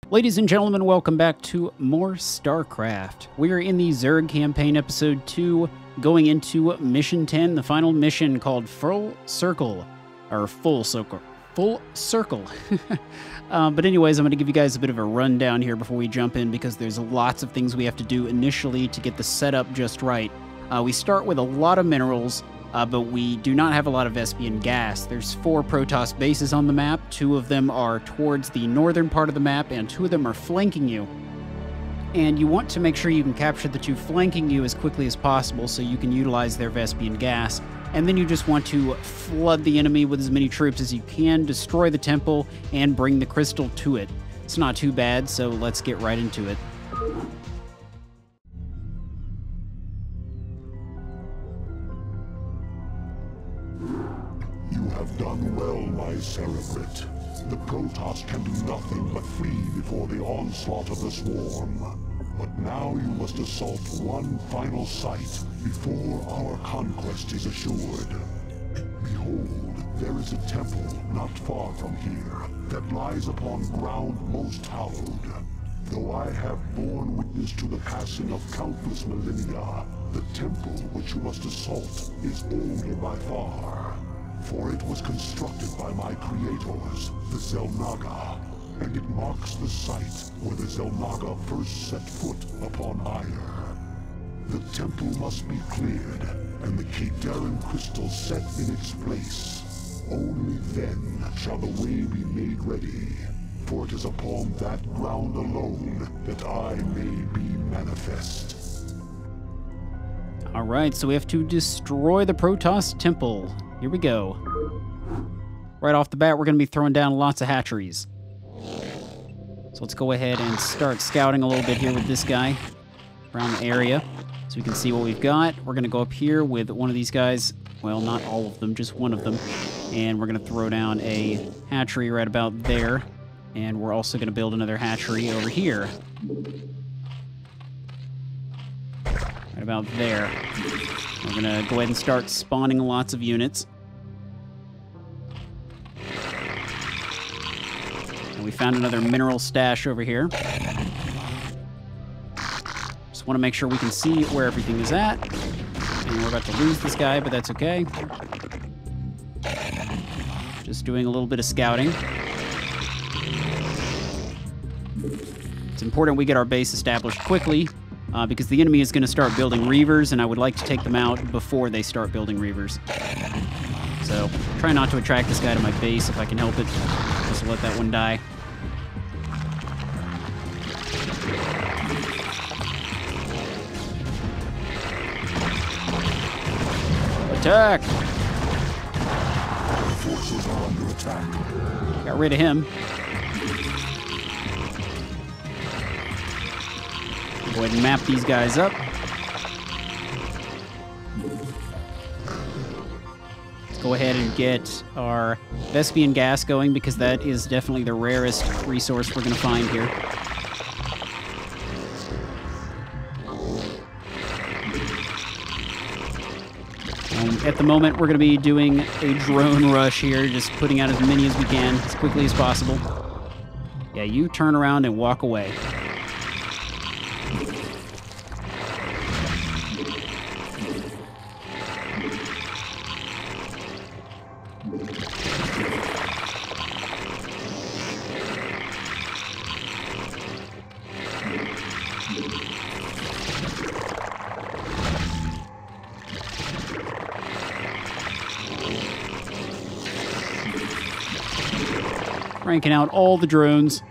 Ladies and gentlemen, welcome back to more StarCraft. We are in the Zerg campaign episode 2, going into mission 10, the final mission called Full Circle. Or Full Circle. Full Circle. But anyways, I'm going to give you guys a bit of a rundown here before we jump in, because there's lots of things we have to do initially to get the setup just right. We start with a lot of minerals, but we do not have a lot of Vespian gas. There's 4 Protoss bases on the map. 2 of them are towards the northern part of the map, and 2 of them are flanking you. And you want to make sure you can capture the 2 flanking you as quickly as possible so you can utilize their Vespian gas. And then you just want to flood the enemy with as many troops as you can, destroy the temple, and bring the crystal to it. It's not too bad, so let's get right into it. You have done well, my Cerebrit. The Protoss can do nothing but flee before the onslaught of the swarm. But now you must assault one final site before our conquest is assured. Behold, there is a temple not far from here that lies upon ground most hallowed. Though I have borne witness to the passing of countless millennia, the temple which you must assault is older by far. For it was constructed by my creators, the Xel'Naga, and it marks the site where the Xel'Naga first set foot upon Aiur. The temple must be cleared, and the Terran crystal set in its place. Only then shall the way be made ready, for it is upon that ground alone that I may be manifest. Alright, so we have to destroy the Protoss temple. Here we go. Right off the bat, we're going to be throwing down lots of hatcheries. So let's go ahead and start scouting a little bit here with this guy around the area so we can see what we've got. We're going to go up here with one of these guys. Well, not all of them, just one of them. And we're going to throw down a hatchery right about there. And we're also going to build another hatchery over here. Right about there. We're going to go ahead and start spawning lots of units. And we found another mineral stash over here. Just want to make sure we can see where everything is at. And we're about to lose this guy, but that's okay. Just doing a little bit of scouting. It's important we get our base established quickly, because the enemy is going to start building Reavers, and I would like to take them out before they start building Reavers. So, try not to attract this guy to my base if I can help it. Just let that one die. Attack! Forces are under attack. Got rid of him. Go ahead and map these guys up. Let's go ahead and get our Vespian gas going, because that is definitely the rarest resource we're going to find here. At the moment, we're going to be doing a drone rush here, just putting out as many as we can, as quickly as possible. Yeah, you turn around and walk away. Cranking out all the drones.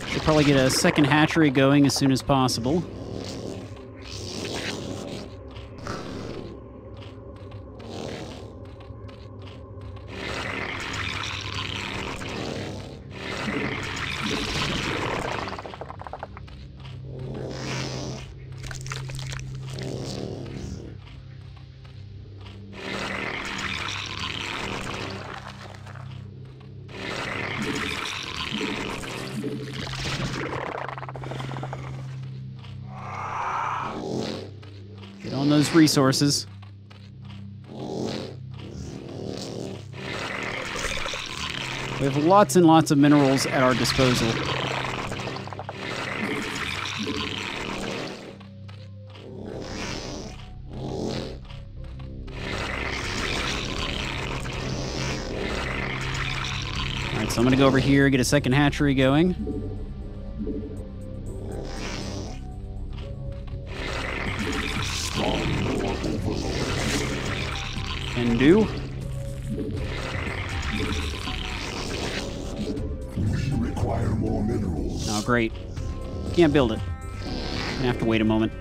Should probably get a second hatchery going as soon as possible. On those resources. We have lots and lots of minerals at our disposal. Alright, so I'm gonna go over here, get a second hatchery going. Can do. We require more minerals. Oh, great. Can't build it. Gonna have to wait a moment.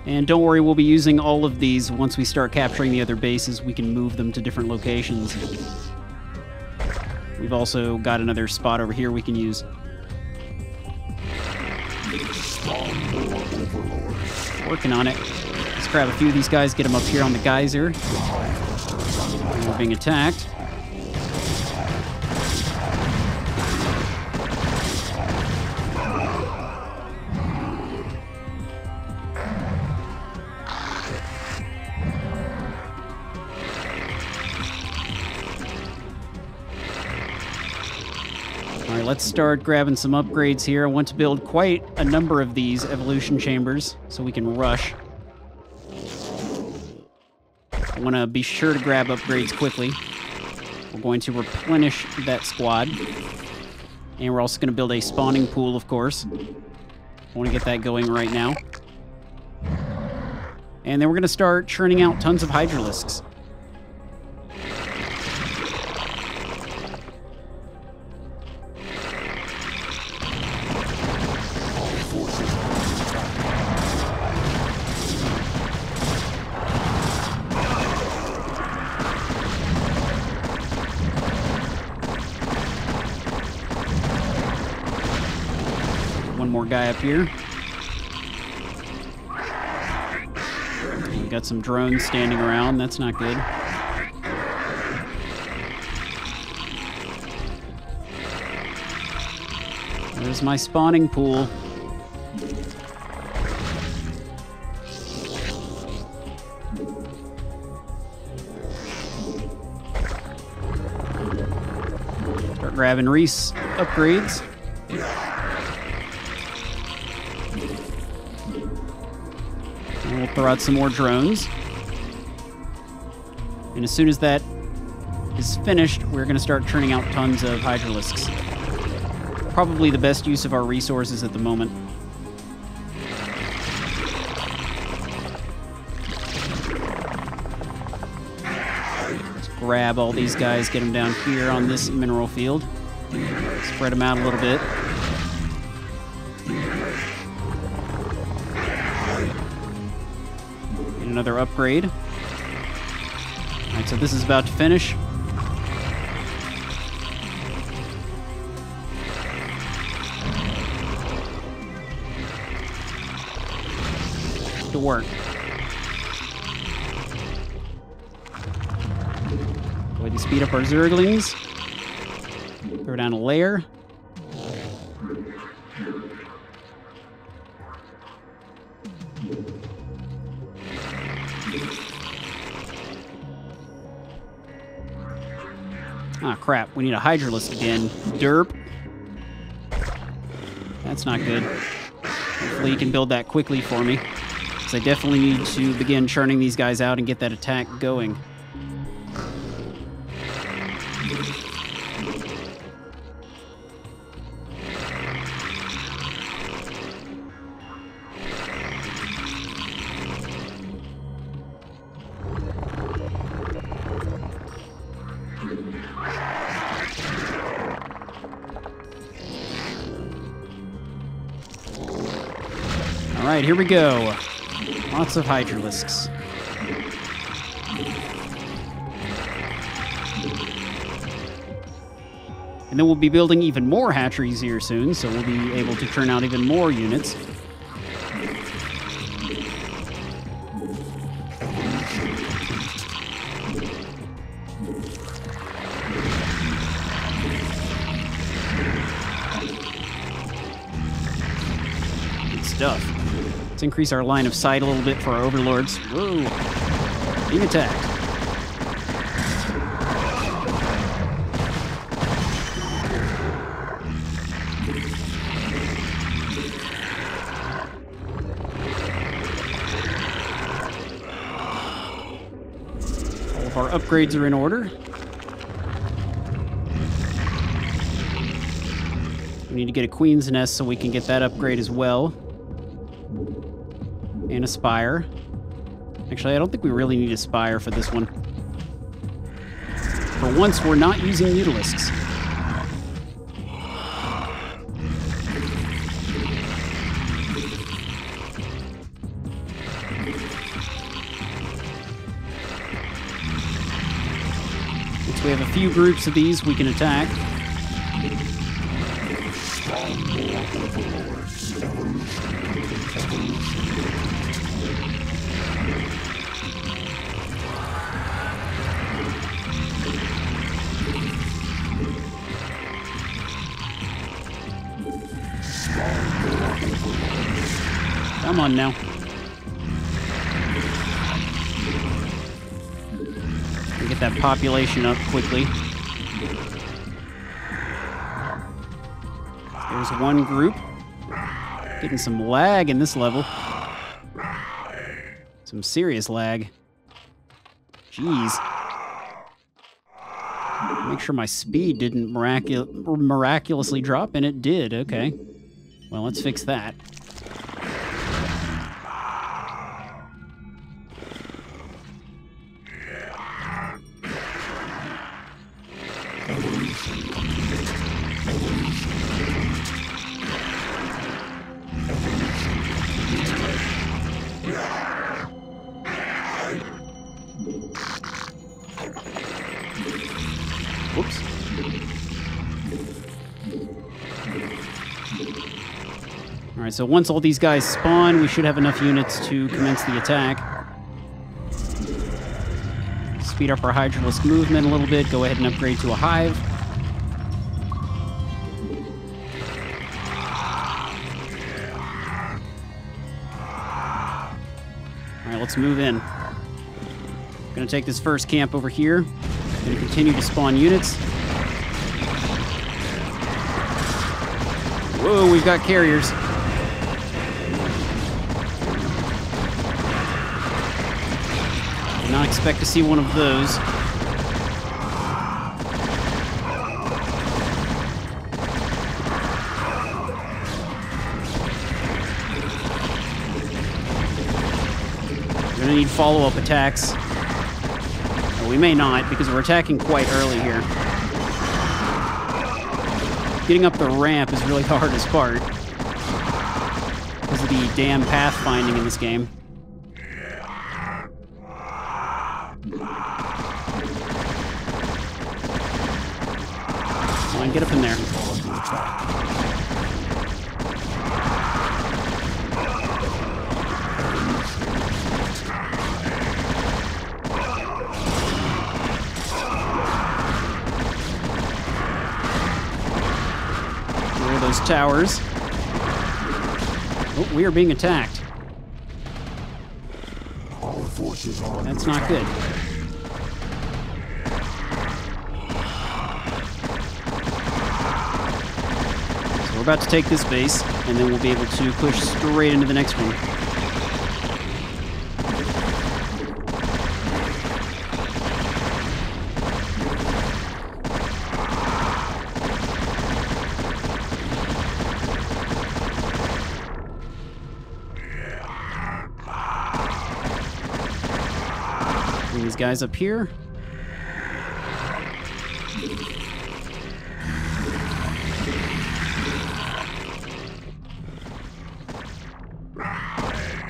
And don't worry, we'll be using all of these once we start capturing the other bases. We can move them to different locations. We've also got another spot over here we can use. Working on it. Let's grab a few of these guys, get them up here on the geyser. We're being attacked. Alright, let's start grabbing some upgrades here. I want to build quite a number of these evolution chambers so we can rush. I want to be sure to grab upgrades quickly. We're going to replenish that squad. And we're also going to build a spawning pool, of course. I want to get that going right now. And then we're going to start churning out tons of hydralisks. One more guy up here. We've got some drones standing around. That's not good. Where's my spawning pool? Start grabbing Reese upgrades. And we'll throw out some more drones. And as soon as that is finished, we're going to start churning out tons of hydralisks. Probably the best use of our resources at the moment. Let's grab all these guys, get them down here on this mineral field. Spread them out a little bit. Get another upgrade. Alright, so this is about to finish. To work. Go ahead and speed up our Zerglings. Throw down a layer. Ah, crap. We need a hydralisk again. Derp. That's not good. Hopefully you can build that quickly for me. Because I definitely need to begin churning these guys out and get that attack going. Alright, here we go. Lots of hydralisks. And then we'll be building even more hatcheries here soon, so we'll be able to churn out even more units. stuff. Let's increase our line of sight a little bit for our overlords. Whoa. Being attacked. All of our upgrades are in order. We need to get a Queen's Nest so we can get that upgrade as well. And a Spire. Actually, I don't think we really need a Spire for this one. For once, we're not using Mutalisks. Since we have a few groups of these we can attack. Come on now. Get that population up quickly. There's one group. Getting some lag in this level. Some serious lag. Jeez. Make sure my speed didn't miraculously drop, and it did. Okay. Well, let's fix that. Whoops. Alright, so once all these guys spawn, we should have enough units to commence the attack. Speed up our Hydralisk movement a little bit, go ahead and upgrade to a hive. Alright, let's move in. Gonna take this first camp over here. Gonna continue to spawn units. Whoa, we've got carriers. Did not expect to see one of those. We're gonna need follow-up attacks. We may not, because we're attacking quite early here. Getting up the ramp is really the hardest part because of the damn pathfinding in this game. Come on, get up in there. Those towers. Oh, we are being attacked. That's not good. So we're about to take this base, and then we'll be able to push straight into the next one. These guys up here.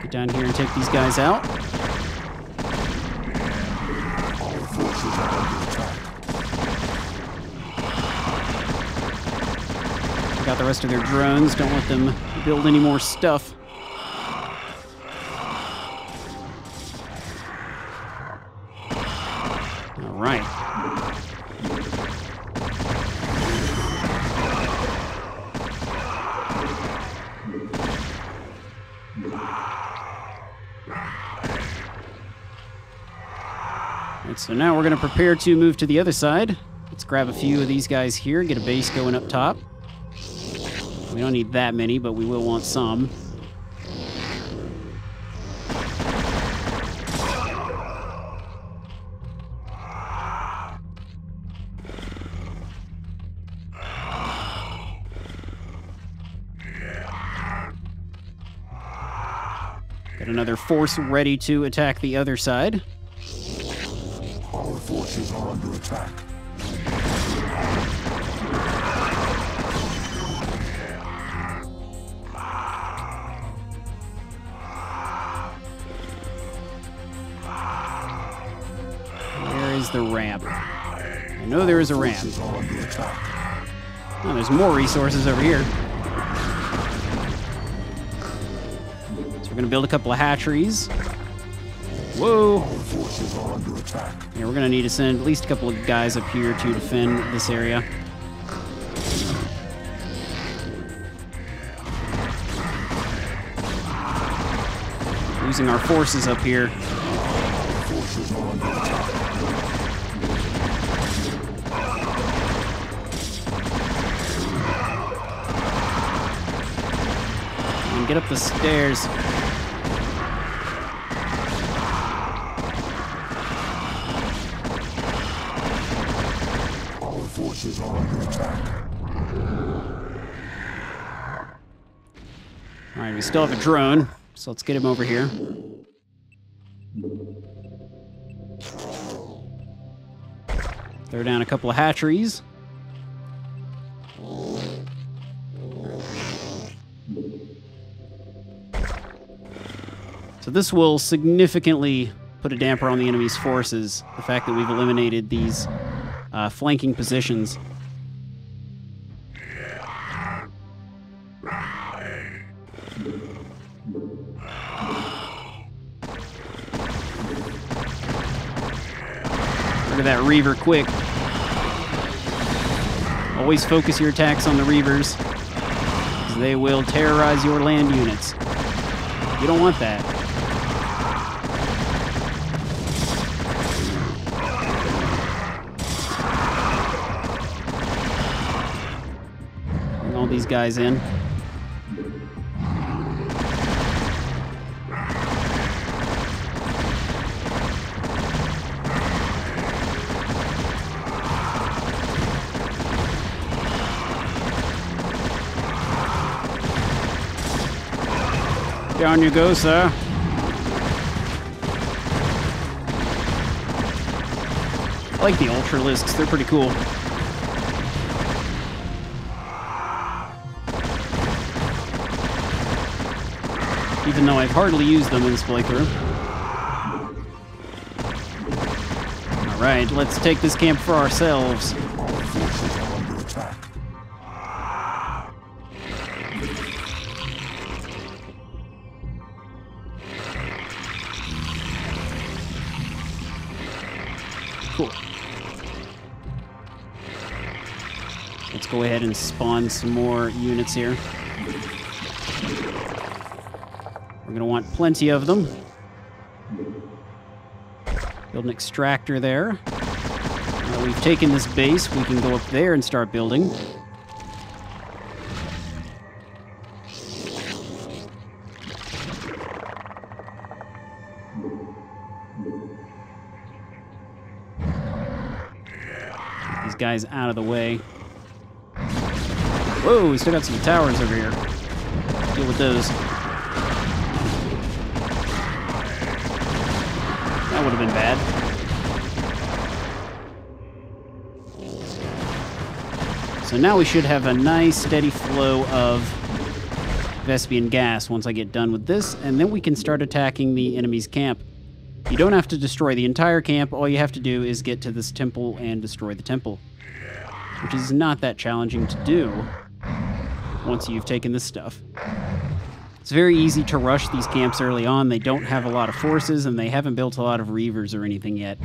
Get down here and take these guys out. Got the rest of their drones. Don't let them build any more stuff. Right. Alright, so now we're going to prepare to move to the other side. Let's grab a few of these guys here, get a base going up top. We don't need that many, but we will want some. Got another force ready to attack the other side. Our forces are under attack. Where is the ramp? I know there is a ramp. Oh, there's more resources over here. So we're going to build a couple of hatcheries. Whoa! Yeah, we're gonna need to send at least a couple of guys up here to defend this area. Losing our forces up here. And get up the stairs. Forces are under attack. Alright, we still have a drone, so let's get him over here. Throw down a couple of hatcheries. So this will significantly put a damper on the enemy's forces, the fact that we've eliminated these flanking positions. Rid of that Reaver quick. Always focus your attacks on the Reavers, because they will terrorize your land units. You don't want that. Bring all these guys in. Down you go, sir. I like the Ultralisks, they're pretty cool. Even though I've hardly used them in this playthrough. Alright, let's take this camp for ourselves. Cool. Let's go ahead and spawn some more units here. We're going to want plenty of them. Build an extractor there. Now we've taken this base, we can go up there and start building. These guys out of the way. Whoa, we still got some towers over here. Deal with those. That would have been bad. So now we should have a nice steady flow of Vespian gas once I get done with this, and then we can start attacking the enemy's camp. You don't have to destroy the entire camp, all you have to do is get to this temple and destroy the temple. Which is not that challenging to do once you've taken this stuff. It's very easy to rush these camps early on. They don't have a lot of forces, and they haven't built a lot of Reavers or anything yet.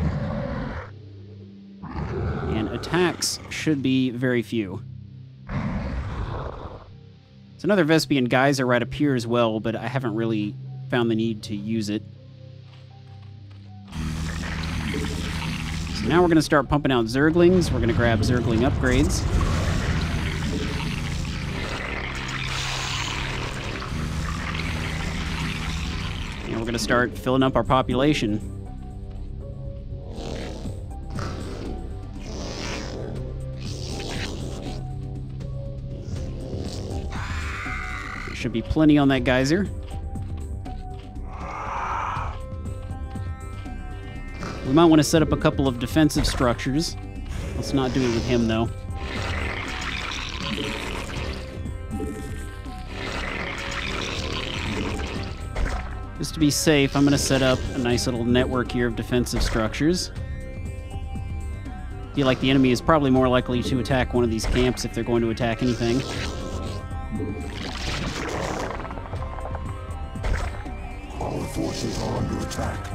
And attacks should be very few. So another Vespian geyser right up here as well, but I haven't really found the need to use it. So now we're going to start pumping out Zerglings. We're going to grab Zergling upgrades. And we're going to start filling up our population. There should be plenty on that geyser. We might want to set up a couple of defensive structures. Let's not do it with him, though. Just to be safe, I'm going to set up a nice little network here of defensive structures. I feel like the enemy is probably more likely to attack one of these camps if they're going to attack anything. Our forces are under attack.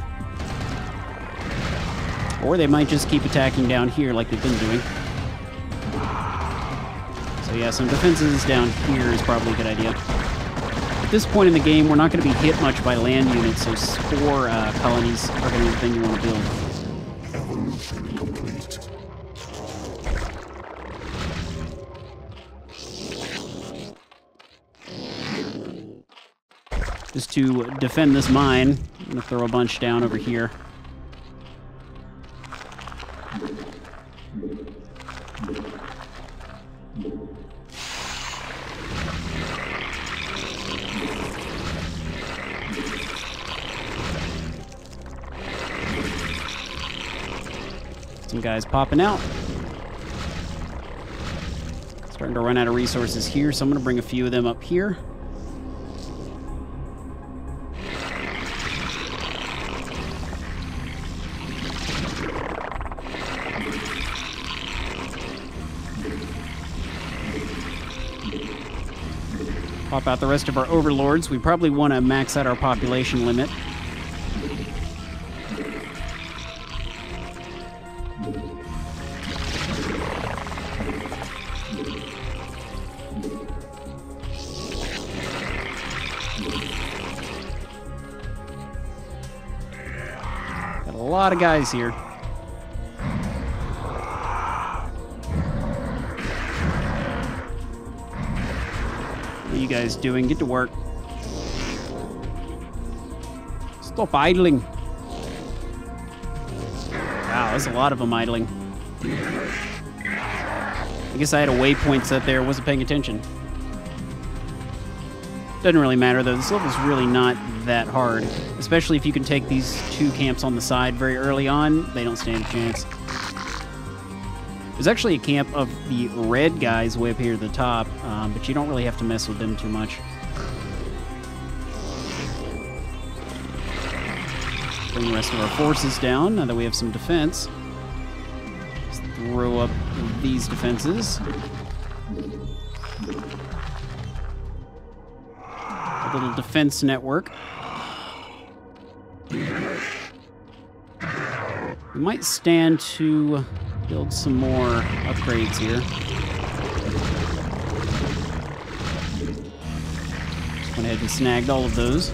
Or they might just keep attacking down here like they've been doing. So yeah, some defenses down here is probably a good idea. At this point in the game, we're not going to be hit much by land units, so spore colonies are going to be the thing you want to build. Evolution complete. Just to defend this mine, I'm going to throw a bunch down over here. Some guys popping out. Starting to run out of resources here, so I'm going to bring a few of them up here. Pop out the rest of our overlords. We probably want to max out our population limit. Got a lot of guys here. What are you guys doing? Get to work. Stop idling. Wow, there's a lot of them idling. I guess I had a waypoint set there, wasn't paying attention. Doesn't really matter though, this level's really not that hard. Especially if you can take these two camps on the side very early on, they don't stand a chance. There's actually a camp of the red guys way up here at the top, but you don't really have to mess with them too much. Bring the rest of our forces down now that we have some defense. Let's throw up these defenses. A little defense network. We might stand to build some more upgrades here. Just went ahead and snagged all of those.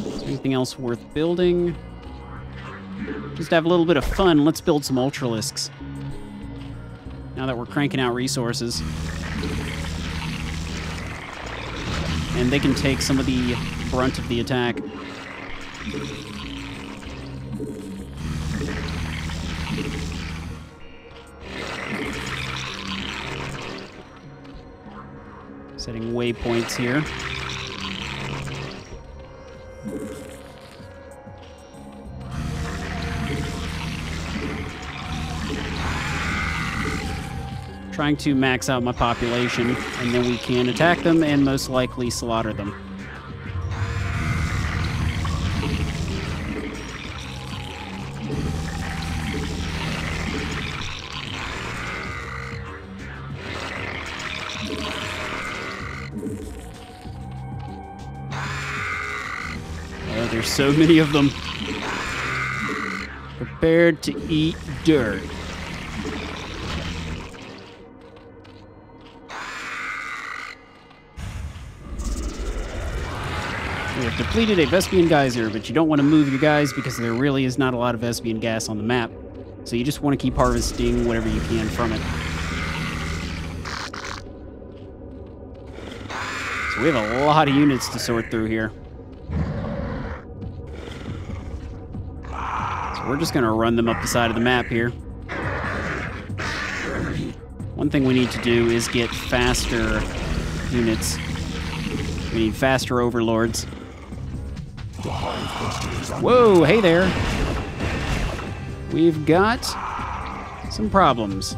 Is there anything else worth building? Just to have a little bit of fun, let's build some Ultralisks. Now that we're cranking out resources. And they can take some of the brunt of the attack. Setting waypoints here. Trying to max out my population, and then we can attack them and most likely slaughter them. Oh, there's so many of them. Prepared to eat dirt. We have depleted a Vespian geyser, but you don't want to move your guys because there really is not a lot of Vespian gas on the map. So you just want to keep harvesting whatever you can from it. So we have a lot of units to sort through here. So we're just going to run them up the side of the map here. One thing we need to do is get faster units. We need faster overlords. Whoa, hey there. We've got some problems.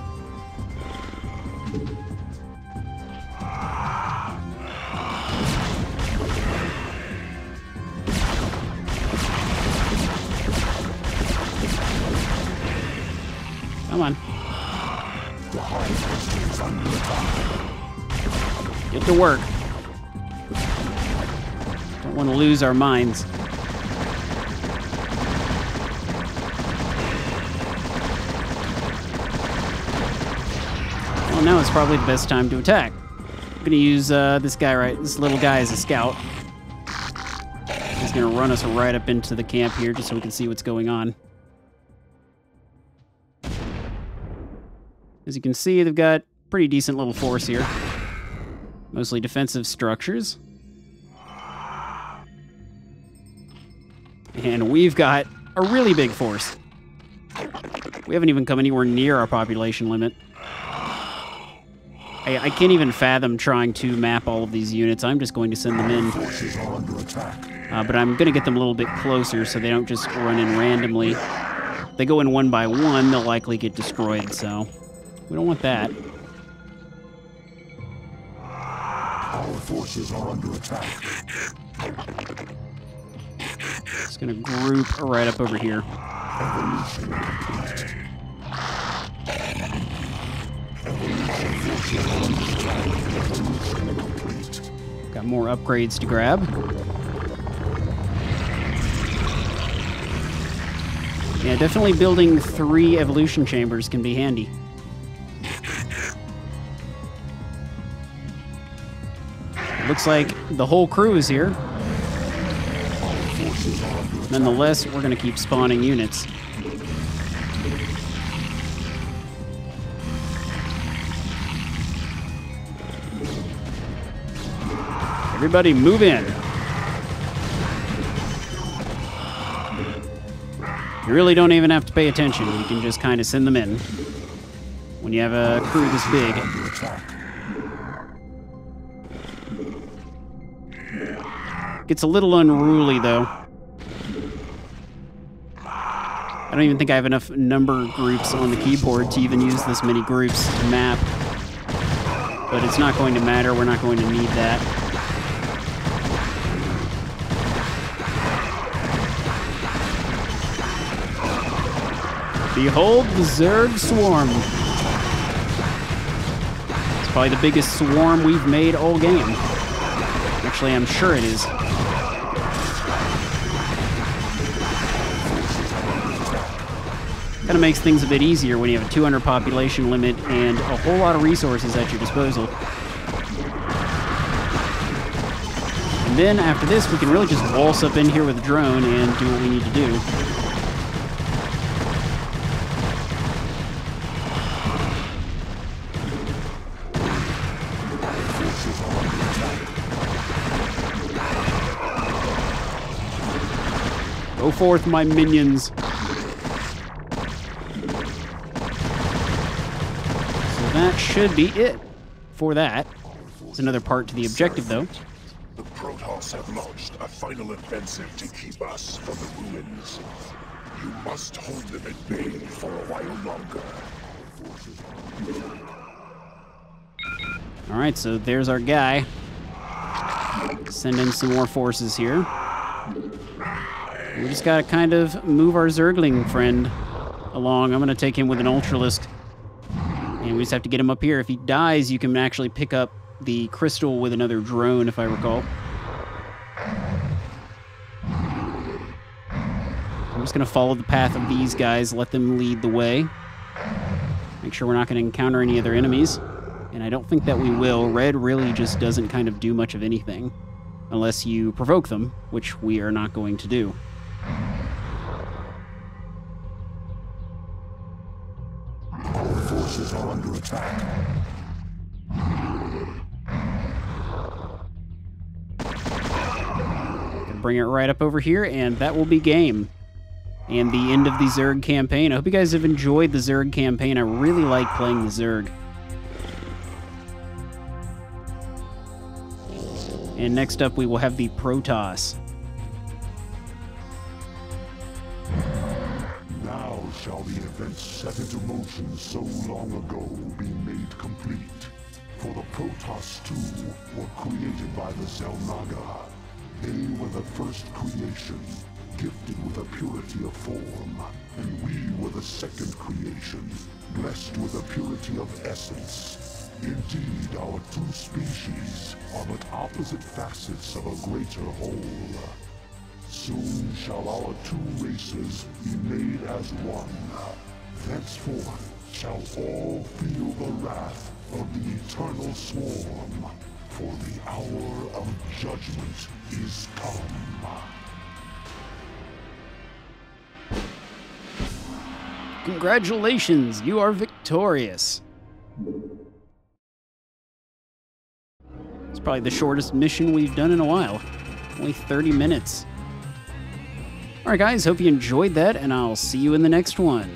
Come on. Get to work. Don't want to lose our minds. Well, now it's probably the best time to attack. I'm gonna use this little guy as a scout. He's gonna run us right up into the camp here just so we can see what's going on. As you can see, they've got pretty decent little force here. Mostly defensive structures. And we've got a really big force. We haven't even come anywhere near our population limit. I can't even fathom trying to map all of these units. I'm just going to send them in. But I'm going to get them a little bit closer so they don't just run in randomly. If they go in one by one, they'll likely get destroyed, so we don't want that. Our forces are under attack. Just going to group right up over here. Got more upgrades to grab. Yeah, definitely building 3 evolution chambers can be handy. Looks like the whole crew is here. Nonetheless, we're going to keep spawning units. Everybody move in. You really don't even have to pay attention. You can just kind of send them in when you have a crew this big. Gets a little unruly, though. I don't even think I have enough number groups on the keyboard to even use this many groups to map. But it's not going to matter. We're not going to need that. Behold the Zerg swarm. It's probably the biggest swarm we've made all game. Actually, I'm sure it is. Kind of makes things a bit easier when you have a 200 population limit and a whole lot of resources at your disposal. And then after this, we can really just waltz up in here with a drone and do what we need to do. Go forth, my minions. So that should be it for that. It's another part to the objective, though. The Protoss have launched a final offensive to keep us from the ruins. You must hold them at bay for a while longer. Alright, so there's our guy. Send in some more forces here. We just gotta kind of move our Zergling friend along. I'm gonna take him with an Ultralisk. And we just have to get him up here. If he dies, you can actually pick up the crystal with another drone, if I recall. I'm just gonna follow the path of these guys, let them lead the way. Make sure we're not gonna encounter any other enemies. And I don't think that we will. Red really just doesn't kind of do much of anything. unless you provoke them, which we are not going to do. Our forces are under attack. Bring it right up over here, and that will be game. And the end of the Zerg campaign. I hope you guys have enjoyed the Zerg campaign. I really like playing the Zerg. And next up, we will have the Protoss. Now shall the events set into motion so long ago be made complete. For the Protoss too were created by the Xel'Naga. They were the first creation, gifted with a purity of form, and we were the second creation, blessed with a purity of essence. Indeed, our two species are but opposite facets of a greater whole. Soon shall our two races be made as one. Thenceforth shall all feel the wrath of the eternal swarm, for the hour of judgment is come. Congratulations, you are victorious. It's probably the shortest mission we've done in a while. Only 30 minutes. Alright guys, hope you enjoyed that, and I'll see you in the next one.